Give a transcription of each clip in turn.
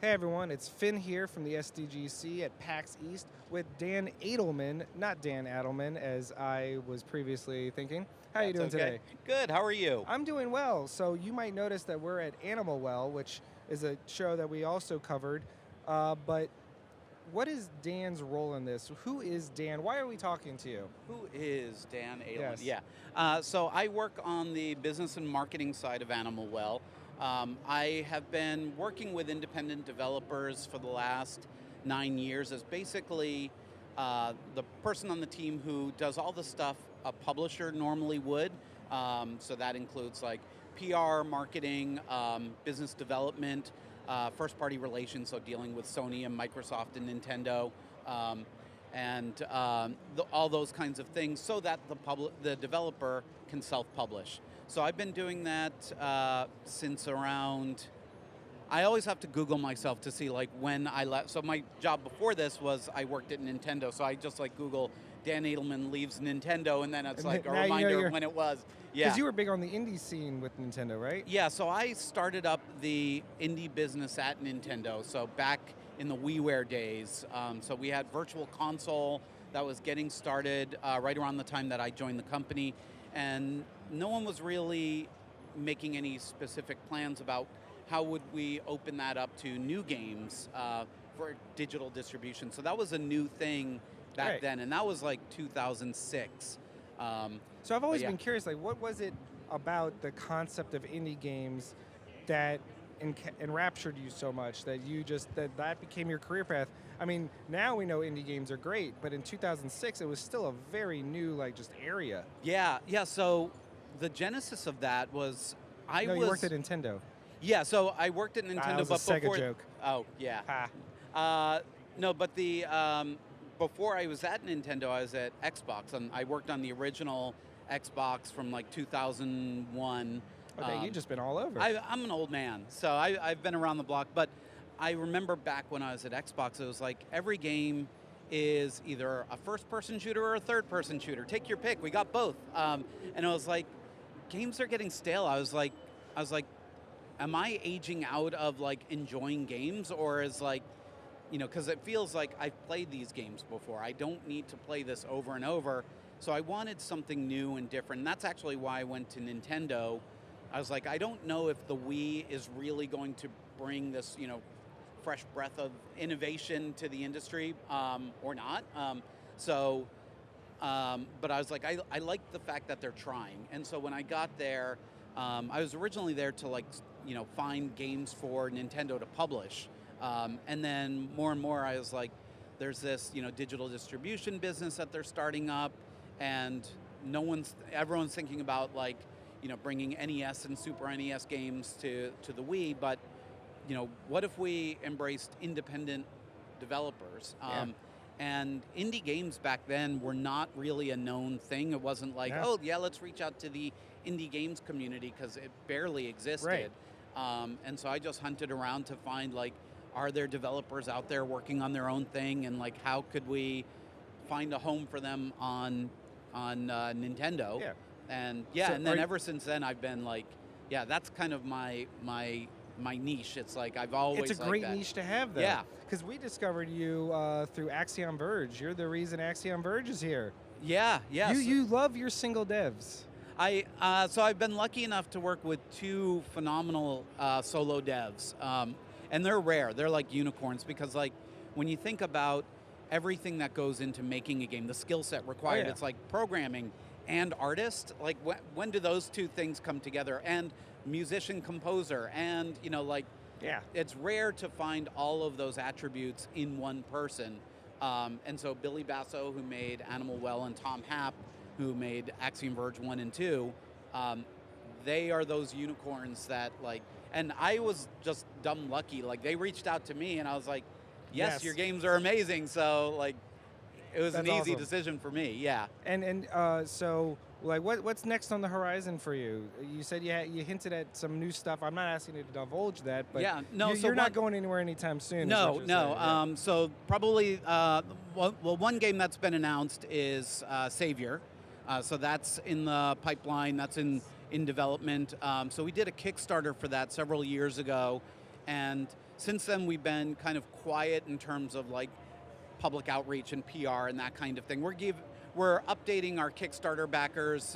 Hey everyone, it's Finn here from the SDGC at PAX East with Dan Adelman, not Dan Adelman as I was previously thinking. How are you doing today? Good, how are you? I'm doing well. So you might notice that we're at Animal Well, which is a show that we also covered. But what is Dan's role in this? Who is Dan? Why are we talking to you? Who is Dan Adelman? Yes. Yeah, so I work on the business and marketing side of Animal Well. I have been working with independent developers for the last 9 years as basically the person on the team who does all the stuff a publisher normally would. So that includes like PR, marketing, business development, first-party relations, so dealing with Sony and Microsoft and Nintendo, all those kinds of things, so that the developer can self-publish. So I've been doing that since around. I always have to Google myself to see like when I left. So my job before this was I worked at Nintendo, so I just like Google Dan Adelman leaves Nintendo, and then it's like a reminder of when it was. Yeah. Because you were big on the indie scene with Nintendo, right? Yeah, so I started up the indie business at Nintendo, so back in the WiiWare days. So we had Virtual Console that was getting started right around the time that I joined the company, and no one was really making any specific plans about how would we open that up to new games for digital distribution. So that was a new thing back then, and that was like 2006. So I've always been curious, like, what was it about the concept of indie games that enraptured you so much that you just that became your career path? I mean, now we know indie games are great, but in 2006 it was still a very new, like, just area. Yeah. So the genesis of that was you worked at Nintendo. Yeah, so I worked at Nintendo, that was a Sega joke. Oh yeah. No, but the before I was at Nintendo, I was at Xbox, and I worked on the original Xbox from like 2001. Okay, you've just been all over. I'm an old man, so I've been around the block. But I remember back when I was at Xbox, it was like every game is either a first-person shooter or a third-person shooter. Take your pick. We got both. And it was like, games are getting stale. I was like, am I aging out of like enjoying games, or is like, because it feels like I've played these games before. I don't need to play this over and over. So I wanted something new and different. And that's actually why I went to Nintendo. I was like, I don't know if the Wii is really going to bring this, fresh breath of innovation to the industry or not. But I was like, I like the fact that they're trying. And so when I got there, I was originally there to like, find games for Nintendo to publish. And then more and more I was like, there's this, digital distribution business that they're starting up, and everyone's thinking about like, bringing NES and Super NES games to the Wii, but, what if we embraced independent developers? And indie games back then were not really a known thing. It wasn't like, let's reach out to the indie games community, because it barely existed. Right. And so I just hunted around to find like, are there developers out there working on their own thing, and like how could we find a home for them on Nintendo? Yeah. And and then ever since then I've been like, that's kind of my niche. It's like I've always. It's a great niche to have, though. Yeah. Because we discovered you through Axiom Verge. You're the reason Axiom Verge is here. Yeah. You love your single devs. So I've been lucky enough to work with two phenomenal solo devs, and they're rare. They're like unicorns, because like when you think about everything that goes into making a game, the skill set required, it's like programming and artist. Like when do those two things come together? And musician, composer, and it's rare to find all of those attributes in one person. And so Billy Basso, who made Animal Well, and Tom Happ, who made Axiom Verge 1 and 2, they are those unicorns that like, and I was just dumb lucky. Like they reached out to me and I was like, yes. Your games are amazing. So like, it was an easy decision for me. Yeah. And so like what's next on the horizon for you? You said you hinted at some new stuff. I'm not asking you to divulge that, but you're not going anywhere anytime soon. No. So probably one game that's been announced is Savior. So that's in the pipeline. That's in development. So we did a Kickstarter for that several years ago, and since then we've been kind of quiet in terms of like public outreach and PR and that kind of thing. We're updating our Kickstarter backers,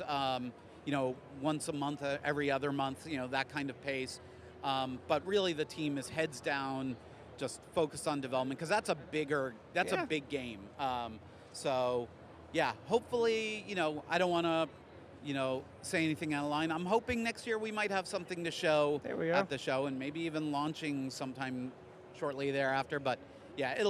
once a month, every other month, that kind of pace. But really, the team is heads down, just focused on development because that's a big game. So, yeah, hopefully, I don't want to, say anything out of line. I'm hoping next year we might have something to show at the show, and maybe even launching sometime shortly thereafter. But yeah,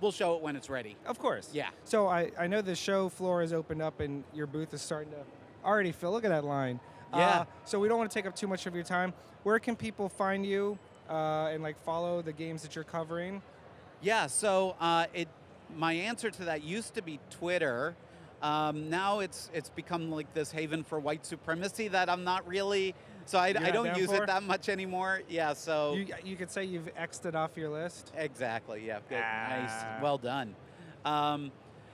we'll show it when it's ready. Of course. Yeah. So I know the show floor has opened up and your booth is starting to already fill. Look at that line. Yeah. So we don't want to take up too much of your time. Where can people find you and like follow the games that you're covering? Yeah. So my answer to that used to be Twitter. Now it's become like this haven for white supremacy that I'm not really. So I don't use it that much anymore. Yeah. So you could say you've X'd it off your list. Exactly. Yeah. Good. Nice. Well done.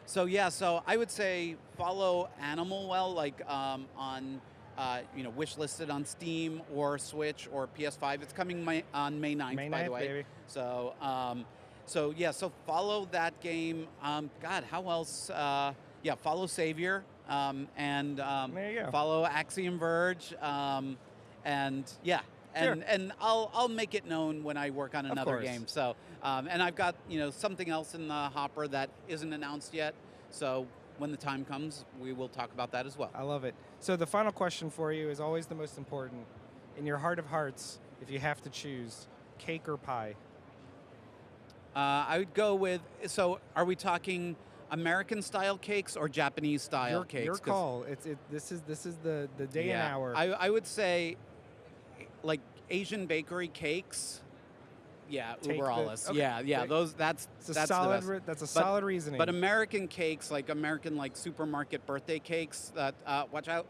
So I would say follow Animalwell on wish listed on Steam or Switch or PS5. It's coming on May 9th, by the way. Baby. So so follow that game. God, how else? Follow Savior and there you go. follow Axiom Verge. And I'll make it known when I work on another game. So and I've got something else in the hopper that isn't announced yet. So when the time comes, we will talk about that as well. I love it. So the final question for you is always the most important. In your heart of hearts, if you have to choose, cake or pie? I would go with. So are we talking American style cakes or Japanese style cakes? Your call. This is the day and hour. I would say like Asian bakery cakes. Yeah, uber alles. Okay. Yeah. Those. That's a solid. That's a solid reasoning. But American cakes, like American supermarket birthday cakes. That watch out.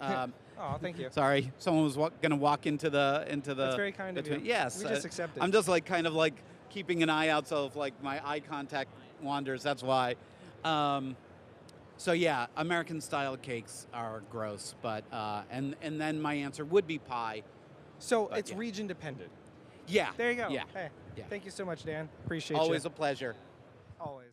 Oh, thank you. Sorry, someone was going to walk into the. That's very kind of you. Yes, we just accept it. I'm just kind of keeping an eye out, so if my eye contact wanders, that's why. American style cakes are gross, but and then my answer would be pie. So it's region dependent. Yeah. There you go. Yeah. Hey, thank you so much, Dan. Appreciate it. Always a pleasure. Always.